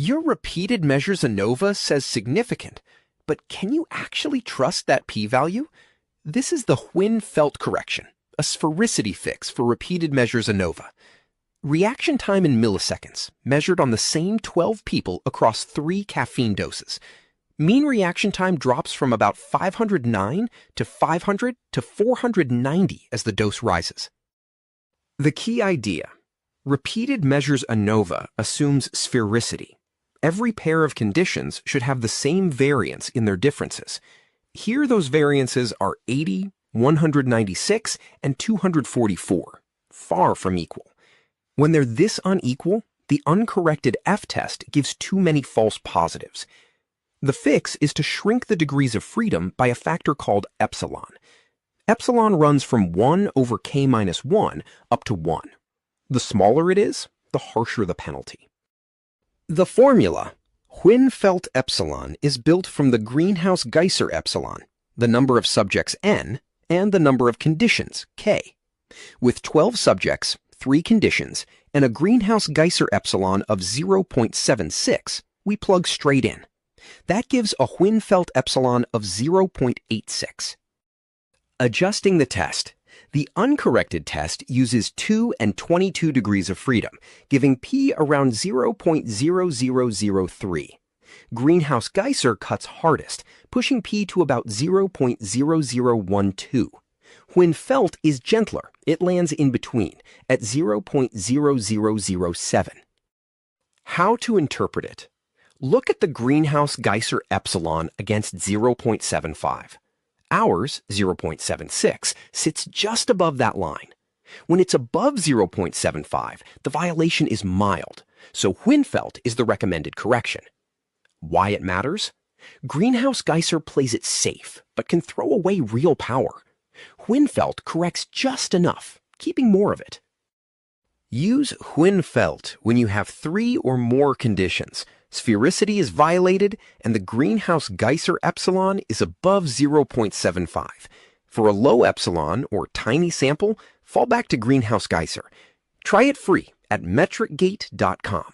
Your repeated measures ANOVA says significant, but can you actually trust that p-value? This is the Huynh-Feldt correction, a sphericity fix for repeated measures ANOVA. Reaction time in milliseconds, measured on the same 12 people across 3 caffeine doses. Mean reaction time drops from about 509 to 500 to 490 as the dose rises. The key idea: repeated measures ANOVA assumes sphericity. Every pair of conditions should have the same variance in their differences. Here those variances are 80, 196, and 244, far from equal. When they're this unequal, the uncorrected f-test gives too many false positives. The fix is to shrink the degrees of freedom by a factor called epsilon. Epsilon runs from 1 over k minus 1 up to 1. The smaller it is, the harsher the penalty. The formula, Huynh-Feldt epsilon, is built from the Greenhouse-Geisser epsilon, the number of subjects n, and the number of conditions, k. With 12 subjects, 3 conditions, and a Greenhouse-Geisser epsilon of 0.76, we plug straight in. That gives a Huynh-Feldt epsilon of 0.86. Adjusting the test. The uncorrected test uses 2 and 22 degrees of freedom, giving p around 0.0003. Greenhouse-Geisser cuts hardest, pushing p to about 0.0012. Huynh-Feldt is gentler. It lands in between, at 0.0007. How to interpret it? Look at the Greenhouse-Geisser epsilon against 0.75. Ours, 0.76, sits just above that line. When it's above 0.75, the violation is mild, so Huynh-Feldt is the recommended correction. Why it matters? Greenhouse-Geisser plays it safe, but can throw away real power. Huynh-Feldt corrects just enough, keeping more of it. Use Huynh-Feldt when you have 3 or more conditions. Sphericity is violated, and the Greenhouse-Geisser epsilon is above 0.75. For a low epsilon or tiny sample, fall back to Greenhouse-Geisser. Try it free at metricgate.com.